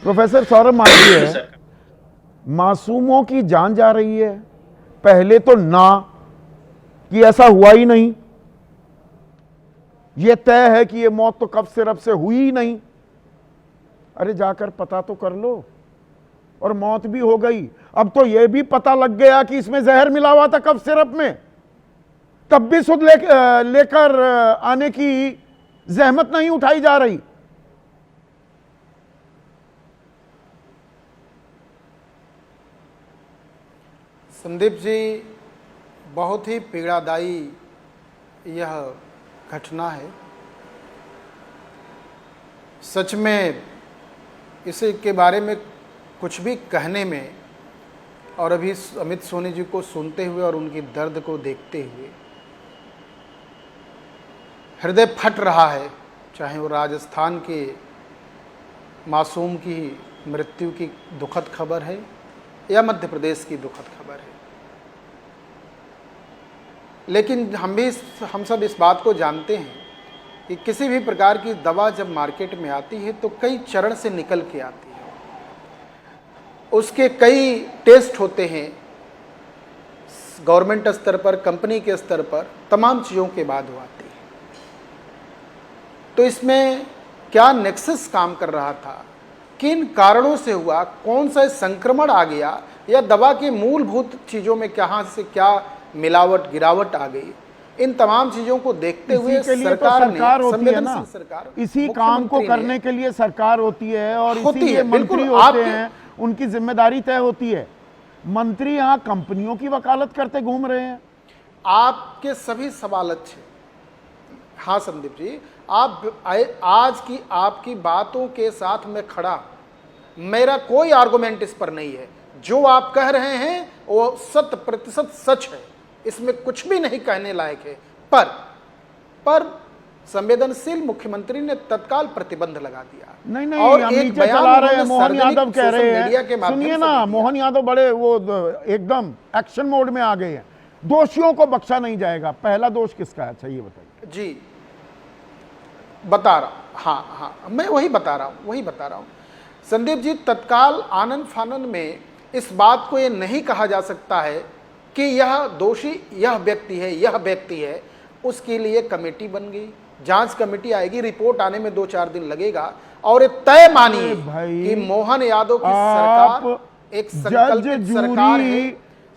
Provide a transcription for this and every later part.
Professor Saurabh Manjhi, मासूमों की जान जा रही है। पहले तो ना कि ऐसा हुआ ही नहीं, यह तय है कि यह मौत तो कफ सिरप से हुई ही नहीं। अरे जाकर पता तो कर लो, और मौत भी हो गई। अब तो यह भी पता लग गया कि इसमें जहर मिला हुआ था कफ सिरप में, तब भी सुध लेकर आने की जहमत नहीं उठाई जा रही। संदीप जी, बहुत ही पीड़ादायी यह घटना है। सच में इसे के बारे में कुछ भी कहने में, और अभी अमित सोनी जी को सुनते हुए और उनकी दर्द को देखते हुए हृदय फट रहा है। चाहे वो राजस्थान के मासूम की मृत्यु की दुखद खबर है या मध्य प्रदेश की दुखद खबर है, लेकिन हम सब इस बात को जानते हैं कि किसी भी प्रकार की दवा जब मार्केट में आती है तो कई चरण से निकल के आती है, उसके कई टेस्ट होते हैं गवर्नमेंट स्तर पर, कंपनी के स्तर पर, तमाम चीज़ों के बाद वो आती है। तो इसमें क्या नेक्सस काम कर रहा था, किन कारणों से हुआ, कौन सा संक्रमण आ गया, या दवा की मूलभूत चीज़ों में कहाँ से क्या मिलावट गिरावट आ गई, इन तमाम चीजों को देखते हुए सरकार होती है ना, इसी काम को करने के लिए सरकार होती है, और इसीलिए मंत्री होते हैं, उनकी जिम्मेदारी तय होती है। मंत्री यहाँ कंपनियों की वकालत करते घूम रहे हैं। आपके सभी सवाल अच्छे। हाँ संदीप जी, आज की आपकी बातों के साथ मैं खड़ा, मेरा कोई आर्गुमेंट इस पर नहीं है। जो आप कह रहे हैं वो 100% सच है, इसमें कुछ भी नहीं कहने लायक है। पर संवेदनशील मुख्यमंत्री ने तत्काल प्रतिबंध लगा दिया। नहीं, और एक बयान चला रहे हैं, मोहन यादव कह रहे हैं, सुनिए ना, मोहन यादव बड़े वो एकदम एक्शन मोड में आ गए हैं। दोषियों को बख्शा नहीं जाएगा। पहला दोष किसका है, अच्छा ये बताइए। जी बता रहा, हाँ, मैं वही बता रहा हूं संदीप जी। तत्काल आनन फानन में इस बात को ये नहीं कहा जा सकता है कि यह दोषी यह व्यक्ति है। उसके लिए कमेटी बन गई, जांच कमेटी आएगी, रिपोर्ट आने में 2-4 दिन लगेगा, और ये तय मानिए कि मोहन यादव की सरकार एक संकल्पित सरकार है।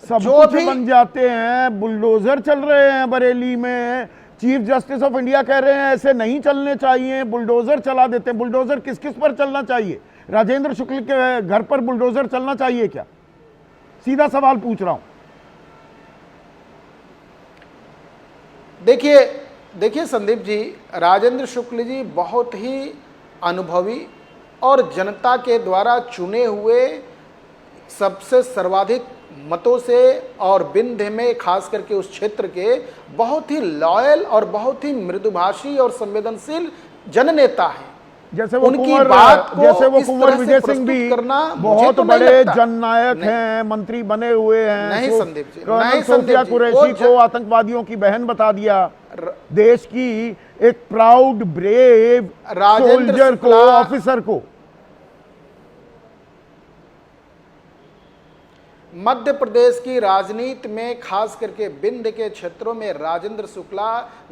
सब जो भी बन जाते हैं, बुलडोजर चल रहे हैं बरेली में। चीफ जस्टिस ऑफ इंडिया कह रहे हैं ऐसे नहीं चलने चाहिए, बुलडोजर चला देते हैं। बुलडोजर किस किस पर चलना चाहिए? राजेंद्र शुक्ल के घर पर बुलडोजर चलना चाहिए क्या? सीधा सवाल पूछ रहा हूं। देखिए संदीप जी, राजेंद्र शुक्ल जी बहुत ही अनुभवी और जनता के द्वारा चुने हुए, सबसे सर्वाधिक मतों से, और विंध्य में खास करके उस क्षेत्र के बहुत ही लॉयल और बहुत ही मृदुभाषी और संवेदनशील जननेता हैं। जैसे वो कुंवर विजय सिंह भी बहुत बड़े जननायक हैं, मंत्री बने हुए हैं। नहीं संदीप जी, नहीं, सोफिया कुरैशी को आतंकवादियों की बहन बता दिया, देश की एक प्राउड ब्रेव सोल्जर को, ऑफिसर को। मध्य प्रदेश की राजनीति में खास करके विंध्य के क्षेत्रों में राजेंद्र शुक्ला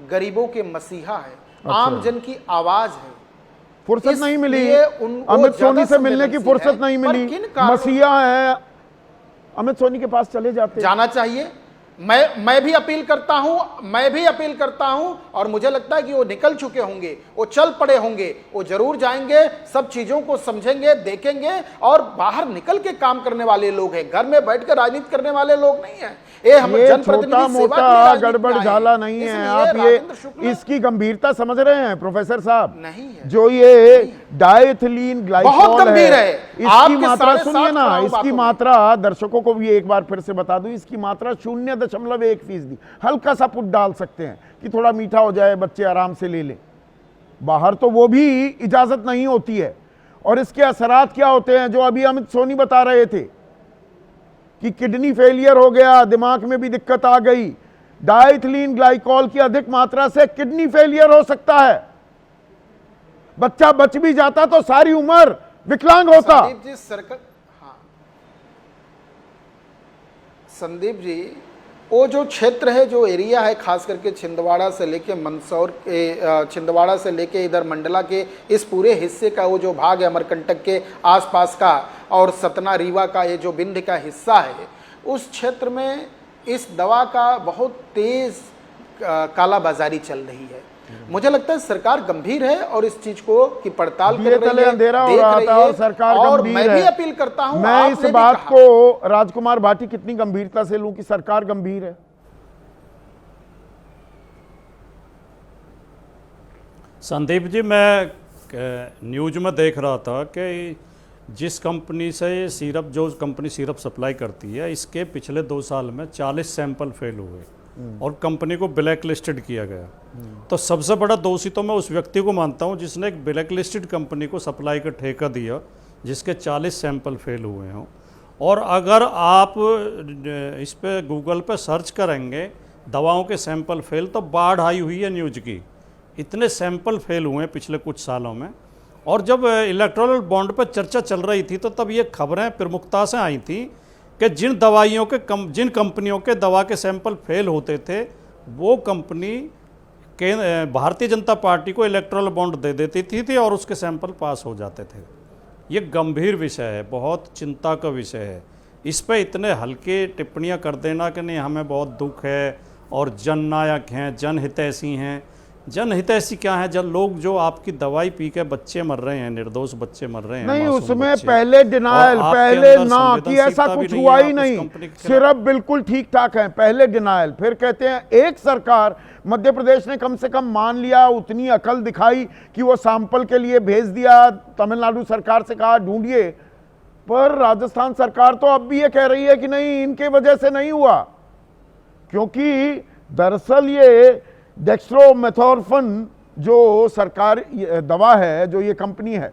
गरीबों के मसीहा है। अच्छा। आम जन की आवाज है। फुर्सत नहीं मिली, अमित सोनी से मिलने की फुर्सत नहीं मिली, मसीहा है, अमित सोनी के पास चले जाना चाहिए। मैं भी अपील करता हूं, और मुझे लगता है कि वो निकल चुके होंगे, वो चल पड़े होंगे, वो जरूर जाएंगे, सब चीजों को समझेंगे, देखेंगे, और बाहर निकल के काम करने वाले लोग हैं, घर में बैठकर राजनीति करने वाले लोग नहीं है। ये छोटा मोटा गड़बड़ झाला नहीं है। आप ये इसकी गंभीरता समझ रहे हैं प्रोफेसर साहब? नहीं है। जो ये डायथिलीन ग्लाइकोल है, इसकी मात्रा सुनिए ना, इसकी मात्रा दर्शकों को भी एक बार फिर से बता दूं, इसकी मात्रा 0.1%। हल्का सा पुट डाल सकते हैं कि थोड़ा मीठा हो जाए, बच्चे आराम से ले लें। बाहर तो वो भी इजाजत नहीं होती है। और इसके असरात क्या होते हैं, जो अभी अमित सोनी बता रहे थे कि किडनी फेलियर हो गया, दिमाग में भी दिक्कत आ गई। डायथिलीन ग्लाइकोल की अधिक मात्रा से किडनी फेलियर हो सकता है। बच्चा बच भी जाता तो सारी उम्र विकलांग होता। संदीप जी सरकार, हाँ संदीप जी, वो जो क्षेत्र है, जो एरिया है, खास करके छिंदवाड़ा से लेके मंदसौर के, छिंदवाड़ा से लेके इधर मंडला के इस पूरे हिस्से का वो जो भाग है अमरकंटक के आसपास का, और सतना रीवा का ये जो विंध्य का हिस्सा है, उस क्षेत्र में इस दवा का बहुत तेज कालाबाजारी चल रही है। मुझे लगता है सरकार गंभीर है और इस चीज को की पड़ताल कर रही है, अंधेरा हो देख रहा रही था है, और सरकार और गंभीर मैं भी है। अपील करता हूं, मैं आपने इस भी बात कहा। को राजकुमार भाटी कितनी गंभीरता से लूं कि सरकार गंभीर है। संदीप जी, मैं न्यूज में देख रहा था कि जिस कंपनी से ये सिरप, जो कंपनी सिरप सप्लाई करती है, इसके पिछले 2 साल में 40 सैंपल फेल हुए और कंपनी को ब्लैक लिस्टेड किया गया। तो सबसे बड़ा दोषी तो मैं उस व्यक्ति को मानता हूं जिसने एक ब्लैक लिस्टेड कंपनी को सप्लाई का ठेका दिया, जिसके 40 सैंपल फेल हुए हों। और अगर आप इस पे गूगल पे सर्च करेंगे दवाओं के सैंपल फेल, तो बाढ़ आई हुई है न्यूज की। इतने सैंपल फेल हुए हैं पिछले कुछ सालों में। और जब इलेक्टोरल बॉन्ड पर चर्चा चल रही थी तो तब ये खबरें प्रमुखता से आई थी कि जिन दवाइयों के जिन कंपनियों के दवा के सैंपल फेल होते थे, वो कंपनी के भारतीय जनता पार्टी को इलेक्टोरल बॉन्ड दे देती थी और उसके सैंपल पास हो जाते थे। ये गंभीर विषय है, बहुत चिंता का विषय है। इस पे इतने हल्के टिप्पणियां कर देना कि नहीं हमें बहुत दुख है और जननायक हैं, जनहितैषी हैं। जनहितैषी क्या है? जब लोग जो आपकी दवाई पी के बच्चे मर रहे हैं, निर्दोष बच्चे मर रहे हैं, नहीं, मासूम उसमें बच्चे, पहले डिनायल, और आपके पहले अंदर ना कि ऐसा संवेदनशीलता कुछ भी हुआ है, ही आप उस नहीं, कंपनी के खिलाफ- सिर्फ बिल्कुल ठीक ठाक है। पहले डिनायल, फिर कहते हैं एक सरकार, मध्य प्रदेश ने कम से कम मान लिया, उतनी अकल दिखाई कि वो सैंपल के लिए भेज दिया, तमिलनाडु सरकार से कहा ढूंढिए। पर राजस्थान सरकार तो अब भी ये कह रही है कि नहीं, इनके वजह से नहीं हुआ, क्योंकि दरअसल ये डेक्स्ट्रोमेथोर्फन जो सरकार दवा है, जो ये कंपनी है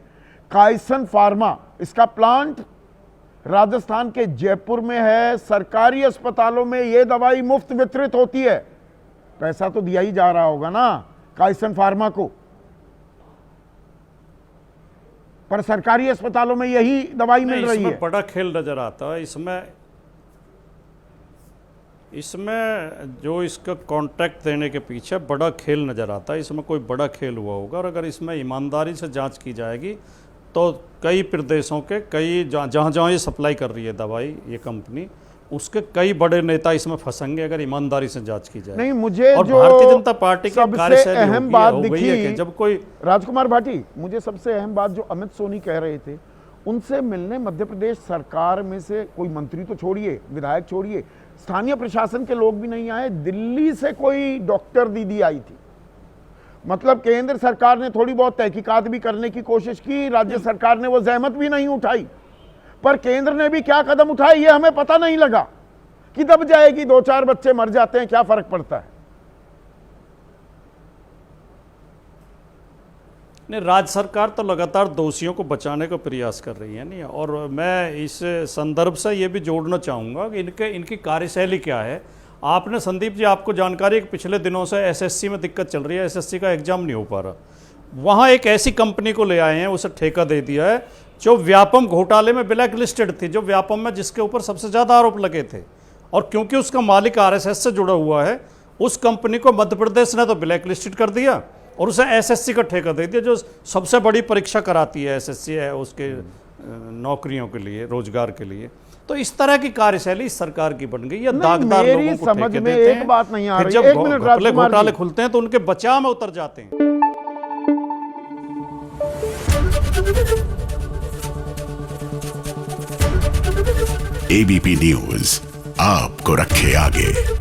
काइसन फार्मा, इसका प्लांट राजस्थान के जयपुर में है। सरकारी अस्पतालों में ये दवाई मुफ्त वितरित होती है। पैसा तो दिया ही जा रहा होगा ना काइसन फार्मा को, पर सरकारी अस्पतालों में यही दवाई मिल रही है। इसमें बड़ा खेल नजर आता है। इसमें जो इसका कॉन्ट्रैक्ट देने के पीछे बड़ा खेल नज़र आता है। इसमें कोई बड़ा खेल हुआ होगा, और अगर इसमें ईमानदारी से जांच की जाएगी तो कई प्रदेशों के कई जहाँ ये सप्लाई कर रही है दवाई, ये कंपनी, उसके कई बड़े नेता इसमें फंसेंगे अगर ईमानदारी से जांच की जाए। नहीं, मुझे और जो भारतीय जनता पार्टी की सबसे कार्यशैली अहम बात दिखी है कि जब कोई राजकुमार भाटी, मुझे सबसे अहम बात जो अमित सोनी कह रहे थे, उनसे मिलने मध्य प्रदेश सरकार में से कोई मंत्री तो छोड़िए, विधायक छोड़िए, स्थानीय प्रशासन के लोग भी नहीं आए। दिल्ली से कोई डॉक्टर दीदी आई थी। मतलब केंद्र सरकार ने थोड़ी बहुत तहकीकात भी करने की कोशिश की, राज्य सरकार ने वो जहमत भी नहीं उठाई, पर केंद्र ने भी क्या कदम उठाए ये हमें पता नहीं लगा। कि दब जाएगी, 2-4 बच्चे मर जाते हैं, क्या फर्क पड़ता है। नहीं, राज्य सरकार तो लगातार दोषियों को बचाने का प्रयास कर रही है। नहीं, और मैं इस संदर्भ से ये भी जोड़ना चाहूँगा कि इनकी कार्यशैली क्या है। आपने संदीप जी, आपको जानकारी है कि पिछले दिनों से एसएससी में दिक्कत चल रही है, एसएससी का एग्जाम नहीं हो पा रहा। वहाँ एक ऐसी कंपनी को ले आए हैं, उसे ठेका दे दिया है जो व्यापम घोटाले में ब्लैक लिस्टेड थी, जो व्यापम में जिसके ऊपर सबसे ज़्यादा आरोप लगे थे। और क्योंकि उसका मालिक आरएसएस से जुड़ा हुआ है, उस कंपनी को मध्य प्रदेश ने तो ब्लैक लिस्टेड कर दिया और उसे एसएससी का ठेका दे दिया, जो सबसे बड़ी परीक्षा कराती है एसएससी है उसके नौकरियों के लिए, रोजगार के लिए। तो इस तरह की कार्यशैली इस सरकार की बन गई है। दागदार लोगों को समझ ठेके में देते एक हैं, बात नहीं आ फिर रही। जब एक मिनट राजकुमार घोटाले जी, खुलते हैं तो उनके बचाव में उतर जाते हैं। एबीपी न्यूज आपको रखे आगे।